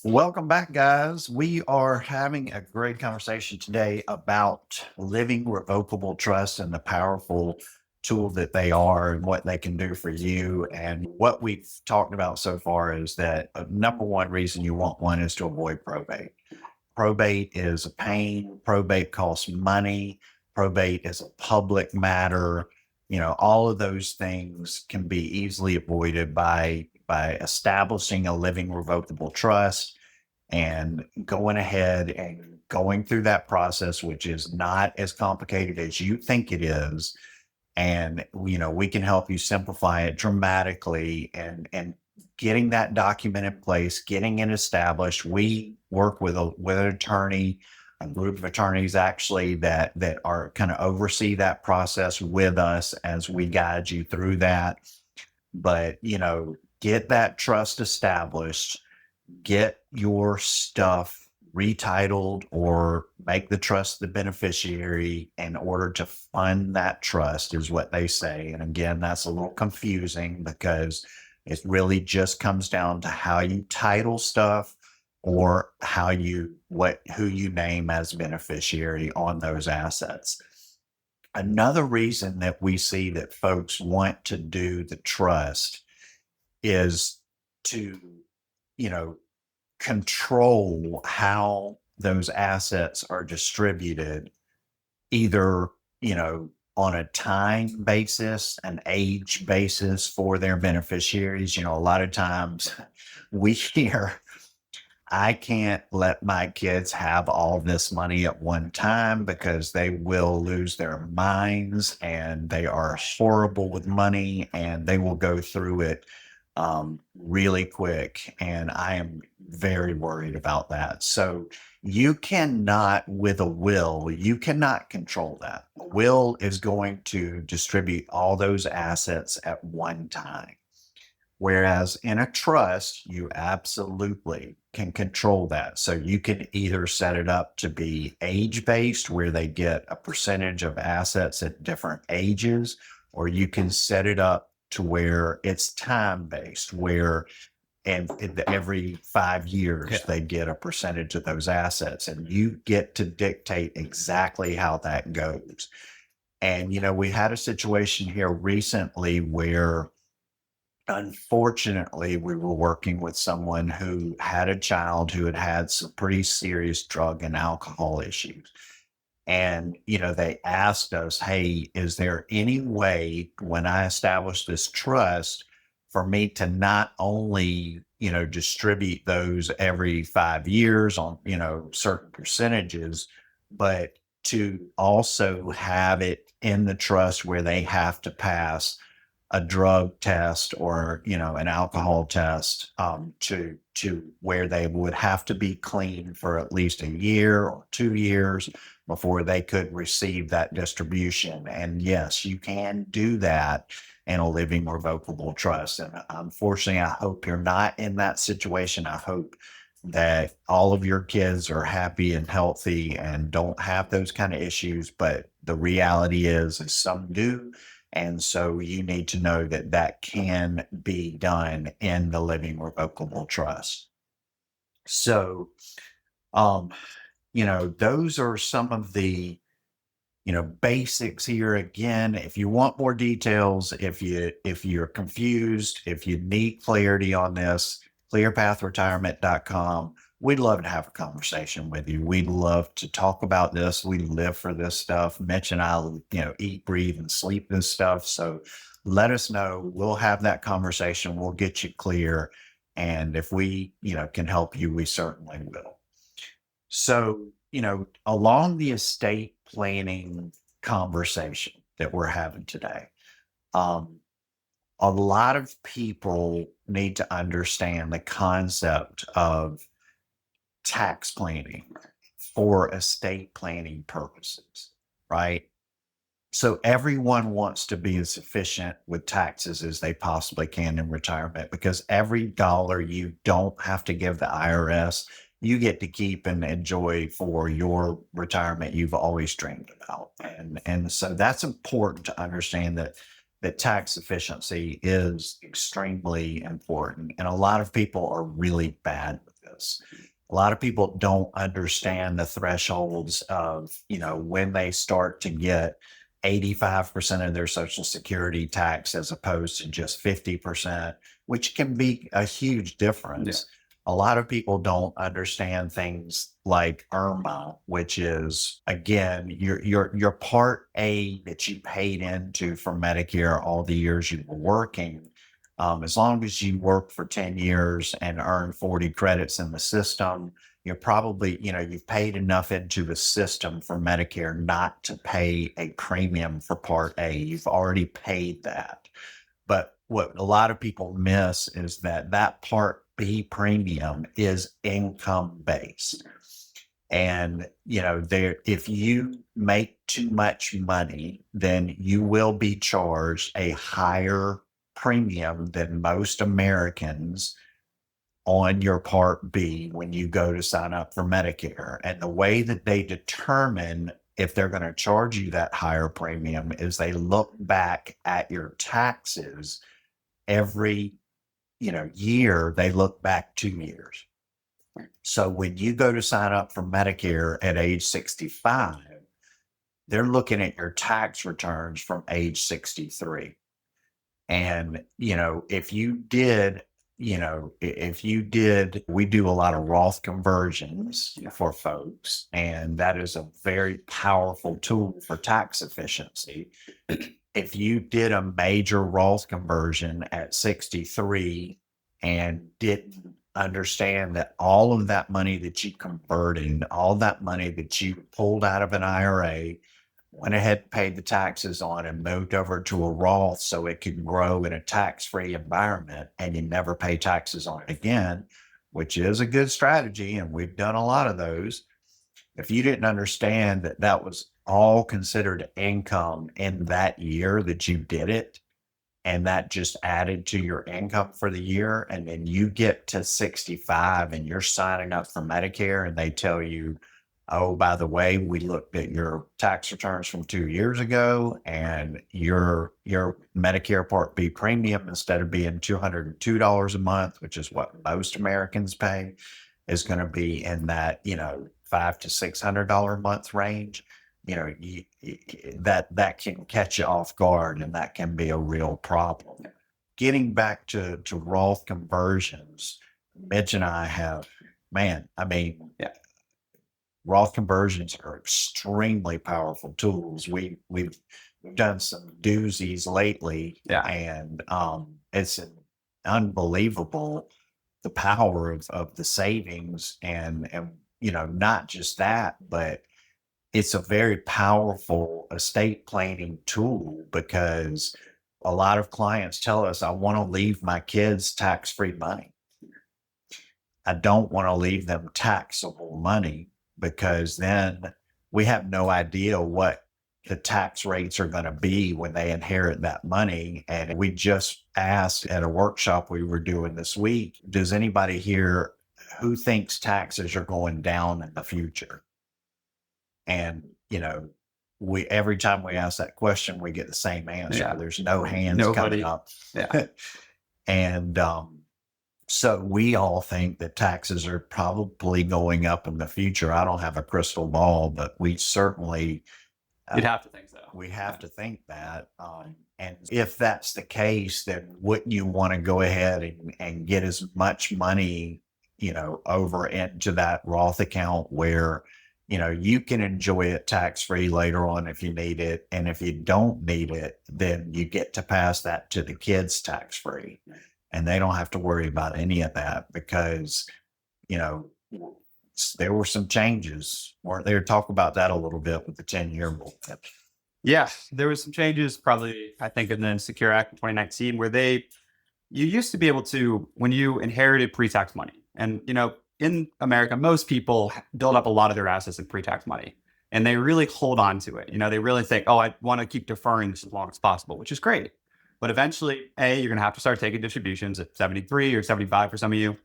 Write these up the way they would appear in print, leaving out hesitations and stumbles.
Welcome back, guys. We are having a great conversation today about living revocable trust and the powerful tool that they are and what they can do for you. And what we've talked about so far is that number one reason you want one is to avoid probate. Probate is a pain, probate costs money, probate is a public matter. All of those things can be easily avoided by establishing a living revocable trust and going ahead and going through that process, which is not as complicated as you think it is. And we can help you simplify it dramatically and getting that document in place, getting it established. We work with an attorney, a group of attorneys actually that are kind of oversee that process with us as we guide you through that. But get that trust established, get your stuff retitled or make the trust the beneficiary in order to fund that trust is what they say. And again, that's a little confusing because it really just comes down to how you title stuff or who you name as beneficiary on those assets. Another reason that we see that folks want to do the trust is to, you know, control how those assets are distributed, either, on a time basis, an age basis for their beneficiaries. A lot of times we hear, I can't let my kids have all this money at one time because they will lose their minds and they are horrible with money and they will go through it really quick. And I am very worried about that. So you cannot, with a will, you cannot control that. A will is going to distribute all those assets at one time. Whereas in a trust, you absolutely can control that. So you can either set it up to be age based, where they get a percentage of assets at different ages, or you can set it up to where it's time based, where every 5 years they get a percentage of those assets, and you get to dictate exactly how that goes. And we had a situation here recently where, unfortunately, we were working with someone who had a child who had had some pretty serious drug and alcohol issues. And, they asked us, hey, is there any way when I establish this trust for me to not only, distribute those every 5 years on, certain percentages, but to also have it in the trust where they have to pass a drug test or an alcohol test, to where they would have to be clean for at least a year or 2 years before they could receive that distribution. And yes, you can do that in a living revocable trust. And unfortunately, I hope you're not in that situation. I hope that all of your kids are happy and healthy and don't have those kind of issues. But the reality is some do. And so you need to know that that can be done in the living revocable trust. So, um, those are some of the, basics here. Again, if you want more details, if you're confused, if you need clarity on this, clearpathretirement.com. We'd love to have a conversation with you. We'd love to talk about this. We live for this stuff. Mitch and I, eat, breathe, and sleep this stuff. So let us know. We'll have that conversation. We'll get you clear. And if we, can help you, we certainly will. So, along the estate planning conversation that we're having today, um, a lot of people need to understand the concept of tax planning for estate planning purposes, right? So everyone wants to be as efficient with taxes as they possibly can in retirement, because every dollar you don't have to give the IRS, you get to keep and enjoy for your retirement you've always dreamed about. And so that's important to understand, that tax efficiency is extremely important. And a lot of people are really bad with this. A lot of people don't understand the thresholds of, when they start to get 85% of their Social Security tax as opposed to just 50%, which can be a huge difference. A lot of people don't understand things like IRMAA, which is, again, your Part A that you paid into for Medicare all the years you were working. As long as you work for 10 years and earn 40 credits in the system, you're probably, you've paid enough into the system for Medicare not to pay a premium for Part A. You've already paid that. But what a lot of people miss is that Part B premium is income based. And, if you make too much money, then you will be charged a higher premium than most Americans on your Part B when you go to sign up for Medicare. And the way that they determine if they're going to charge you that higher premium is they look back at your taxes every year. They look back 2 years. So when you go to sign up for Medicare at age 65, they're looking at your tax returns from age 63. And, if you did, we do a lot of Roth conversions for folks, and that is a very powerful tool for tax efficiency. If you did a major Roth conversion at 63 and didn't understand that all of that money that you converted, all that money that you pulled out of an IRA, went ahead, paid the taxes on, and moved over to a Roth so it could grow in a tax-free environment, and you never pay taxes on it again, which is a good strategy, and we've done a lot of those. If you didn't understand that that was all considered income in that year that you did it, and that just added to your income for the year, and then you get to 65 and you're signing up for Medicare and they tell you, oh, by the way, we looked at your tax returns from 2 years ago, and your Medicare Part B premium, instead of being $202 a month, which is what most Americans pay, is going to be in that, $500 to $600 a month range. That can catch you off guard, and that can be a real problem. Getting back to Roth conversions, Mitch and I have, Roth conversions are extremely powerful tools. We've done some doozies lately, and it's unbelievable the power of the savings, and not just that, but it's a very powerful estate planning tool, because a lot of clients tell us, I want to leave my kids tax-free money. I don't want to leave them taxable money, because then we have no idea what the tax rates are going to be when they inherit that money. And we just asked at a workshop we were doing this week, does anybody here who thinks taxes are going down in the future? And, every time we ask that question, we get the same answer. There's no hands coming up. And so we all think that taxes are probably going up in the future. I don't have a crystal ball, but we certainly you'd have to think so. We have to think that. And if that's the case, then wouldn't you want to go ahead and get as much money, over into that Roth account where, you can enjoy it tax-free later on if you need it. And if you don't need it, then you get to pass that to the kids tax-free. And they don't have to worry about any of that, because, there were some changes, weren't there? Talk about that a little bit with the 10-year rule. Yeah, there was some changes, probably, I think, in the Secure Act in 2019, where you used to be able to, when you inherited pre-tax money, and, in America, most people build up a lot of their assets in pre-tax money, and they really hold on to it. They really think, oh, I want to keep deferring this as long as possible, which is great. But eventually, A, you're going to have to start taking distributions at 73 or 75 for some of you.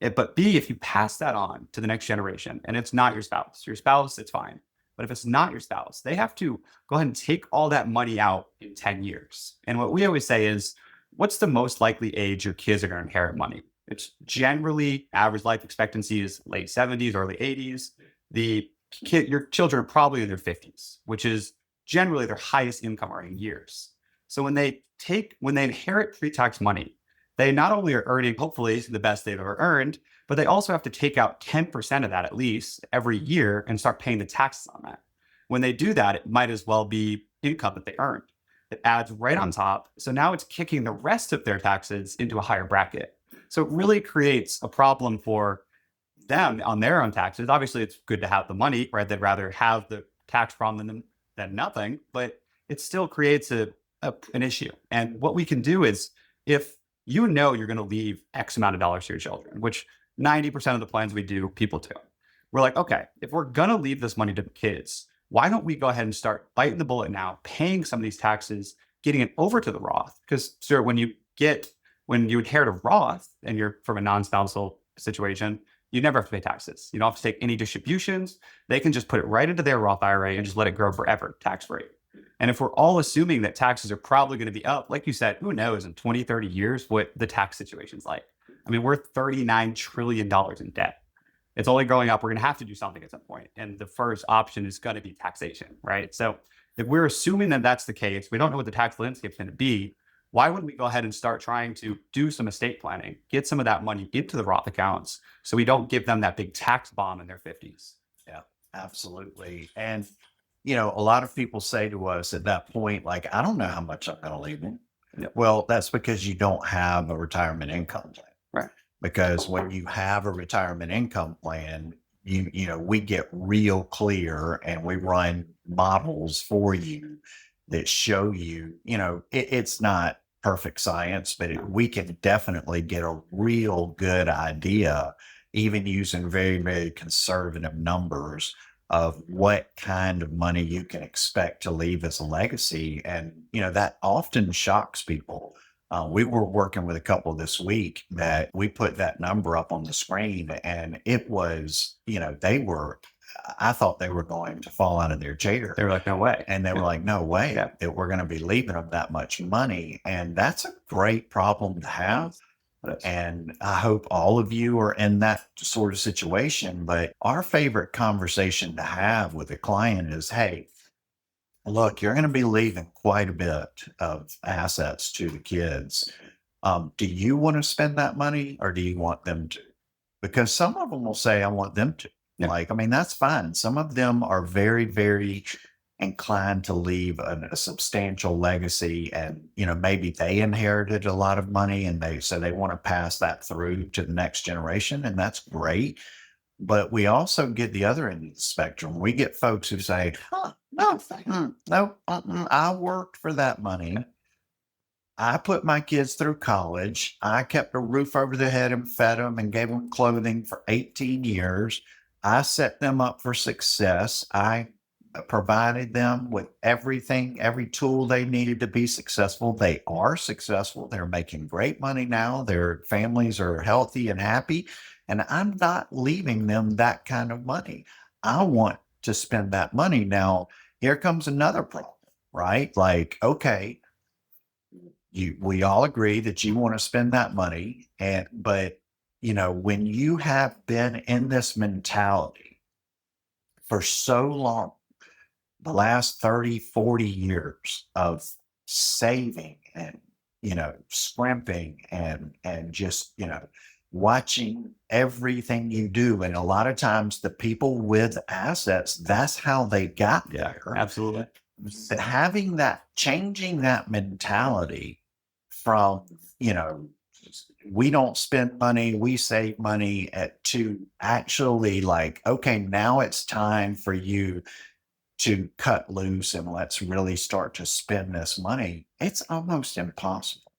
But B, if you pass that on to the next generation, and it's not your spouse, it's fine. But if it's not your spouse, they have to go ahead and take all that money out in 10 years. And what we always say is, what's the most likely age your kids are going to inherit money? It's generally average life expectancy is late 70s, early 80s. Your children are probably in their 50s, which is generally their highest income earning years. So when they inherit pre-tax money, they not only are earning hopefully the best they've ever earned, but they also have to take out 10% of that at least every year and start paying the taxes on that. When they do that, it might as well be income that they earned. It adds right on top. So now it's kicking the rest of their taxes into a higher bracket. So it really creates a problem for them on their own taxes. Obviously, it's good to have the money, right? They'd rather have the tax problem than nothing, but it still creates an issue. And what we can do is, if you know you're going to leave X amount of dollars to your children, which 90% of the plans we do, people do. We're like, okay, if we're going to leave this money to the kids, why don't we go ahead and start biting the bullet now, paying some of these taxes, getting it over to the Roth? Because, sir, when you inherit a Roth and you're from a non-spousal situation, you never have to pay taxes. You don't have to take any distributions. They can just put it right into their Roth IRA and just let it grow forever, tax-free. And if we're all assuming that taxes are probably going to be up, like you said, who knows in 20, 30 years what the tax situation's like? I mean, we're $39 trillion in debt. It's only growing up. We're going to have to do something at some point. And the first option is going to be taxation, right? So if we're assuming that that's the case, we don't know what the tax landscape is going to be. Why wouldn't we go ahead and start trying to do some estate planning, get some of that money into the Roth accounts so we don't give them that big tax bomb in their 50s? Yeah, absolutely. And, a lot of people say to us at that point, like, I don't know how much I'm going to leave them. Yep. Well, that's because you don't have a retirement income plan. Right. Because when you have a retirement income plan, we get real clear and we run models for you that show you, it's not perfect science, but we can definitely get a real good idea, even using very, very conservative numbers, of what kind of money you can expect to leave as a legacy. And, that often shocks people. We were working with a couple this week that we put that number up on the screen, and it was, I thought they were going to fall out of their chair. They were like, no way. And they were like, no way that we're going to be leaving them that much money. And that's a great problem to have. And I hope all of you are in that sort of situation. But our favorite conversation to have with a client is, hey, look, you're going to be leaving quite a bit of assets to the kids. Do you want to spend that money or do you want them to? Because some of them will say, I want them to. Yeah. That's fine. Some of them are very, very inclined to leave a substantial legacy, and maybe they inherited a lot of money and they want to pass that through to the next generation, and that's great. But we also get the other end of the spectrum. We get folks who say, no, I worked for that money. I put my kids through college. I kept a roof over their head and fed them and gave them clothing for 18 years. I set them up for success. I provided them with everything, every tool they needed to be successful. They are successful. They're making great money now. Their families are healthy and happy. And I'm not leaving them that kind of money. I want to spend that money. Now, here comes another problem, right? Like, okay, we all agree that you want to spend that money. But when you have been in this mentality for so long, the last 30, 40 years of saving and, scrimping and just, watching everything you do. And a lot of times the people with assets, that's how they got there. Absolutely. Changing that mentality from, we don't spend money, we save money, to actually like, okay, now it's time for you to cut loose and let's really start to spend this money. It's almost impossible.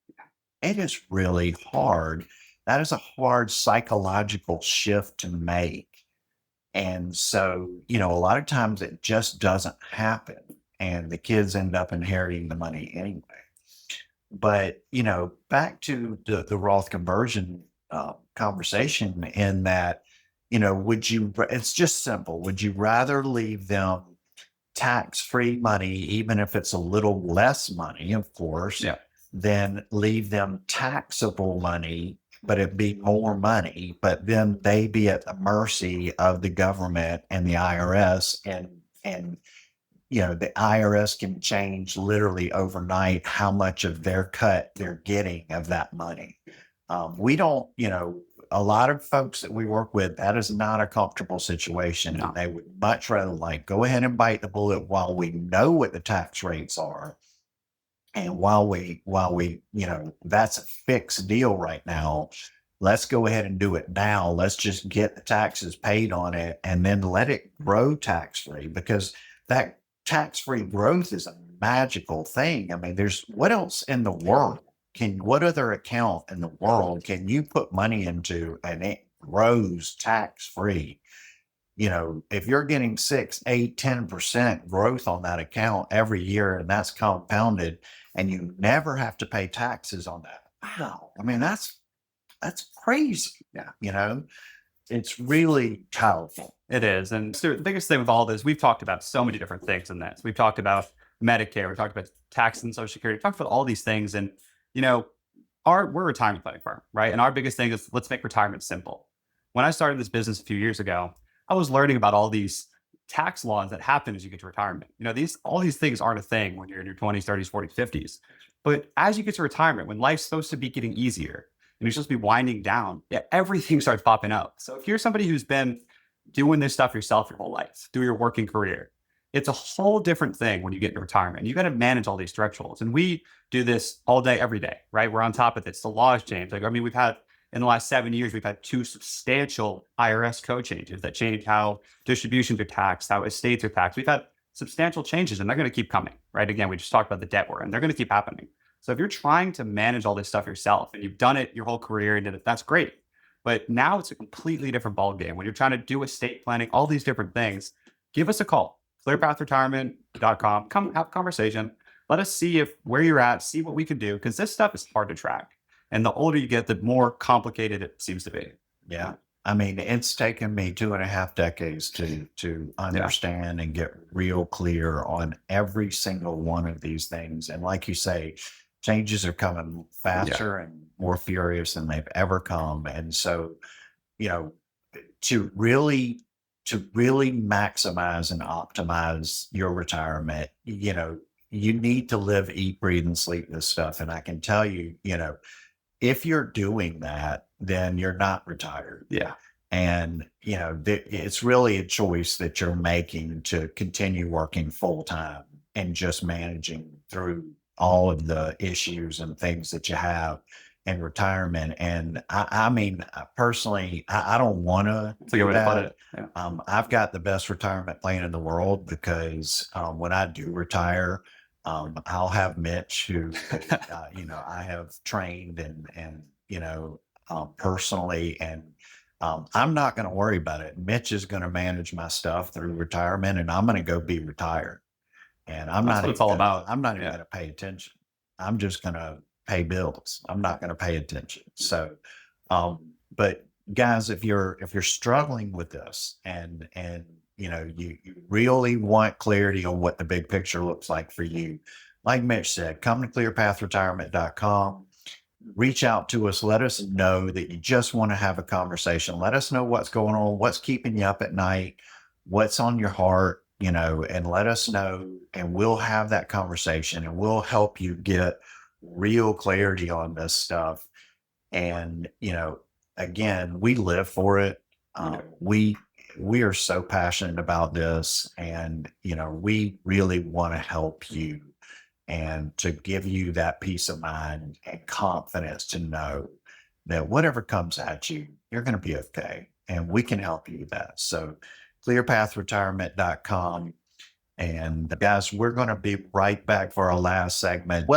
It is really hard. That is a hard psychological shift to make. And so, a lot of times it just doesn't happen and the kids end up inheriting the money anyway. But, back to the Roth conversion conversation, in that, it's just simple. Would you rather leave them tax-free money, even if it's a little less money, of course, than leave them taxable money but it'd be more money, but then they be at the mercy of the government and the IRS, and the IRS can change literally overnight how much of their cut they're getting of that money. We don't, a lot of folks that we work with, that is not a comfortable situation. No. And they would much rather go ahead and bite the bullet while we know what the tax rates are. And while we, that's a fixed deal right now. Let's go ahead and do it now. Let's just get the taxes paid on it and then let it grow tax-free, because that tax-free growth is a magical thing. I mean, what else in the world what other account in the world can you put money into and it grows tax-free? If you're getting 6, 8, 10% growth on that account every year, and that's compounded, and you never have to pay taxes on that. Wow. I mean, that's crazy. Yeah. It's really powerful. It is. And so the biggest thing with all this, we've talked about so many different things in this. We've talked about Medicare, we talked about tax and Social Security, we talked about all these things. And, we're a retirement planning firm, right? And our biggest thing is, let's make retirement simple. When I started this business a few years ago, I was learning about all these tax laws that happen as you get to retirement. All these things aren't a thing when you're in your 20s, 30s, 40s, 50s. But as you get to retirement, when life's supposed to be getting easier and you're supposed to be winding down, everything starts popping up. So if you're somebody who's been doing this stuff yourself your whole life, through your working career, it's a whole different thing when you get into retirement. You got to manage all these thresholds. And we do this all day, every day, right? We're on top of this. The laws change. We've had, in the last 7 years, we've had 2 substantial IRS code changes that change how distributions are taxed, how estates are taxed. We've had substantial changes, and they're going to keep coming, right? Again, we just talked about the debt war, and they're going to keep happening. So if you're trying to manage all this stuff yourself, and you've done it your whole career and did it, that's great. But now it's a completely different ballgame. When you're trying to do estate planning, all these different things, give us a call. Clearpathretirement.com. Come have a conversation. Let us see where you're at, see what we can do, because this stuff is hard to track. And the older you get, the more complicated it seems to be. Yeah. I mean, it's taken me 2.5 decades to understand and get real clear on every single one of these things. And like you say, changes are coming faster and more furious than they've ever come. And so, to really maximize and optimize your retirement, you need to live, eat, breathe, and sleep this stuff. And I can tell you, if you're doing that, then you're not retired. Yeah. And, it's really a choice that you're making to continue working full time and just managing through all of the issues and things that you have in retirement. And I mean, personally, I don't want to do that. Yeah. I've got the best retirement plan in the world, because when I do retire, I'll have Mitch, who, I have trained and personally, and I'm not going to worry about it. Mitch is going to manage my stuff through retirement, and I'm going to go be retired. And I'm not even going to pay attention. I'm just going to pay bills. I'm not going to pay attention. So, but guys, if you're struggling with this and you really want clarity on what the big picture looks like for you, like Mitch said, come to clearpathretirement.com, reach out to us. Let us know that you just want to have a conversation. Let us know what's going on, what's keeping you up at night, what's on your heart, and let us know, and we'll have that conversation, and we'll help you get real clarity on this stuff. And, again, we live for it. We are so passionate about this, and, we really want to help you and to give you that peace of mind and confidence to know that whatever comes at you, you're going to be okay. And we can help you with that. So clearpathretirement.com. And guys, we're going to be right back for our last segment. Well,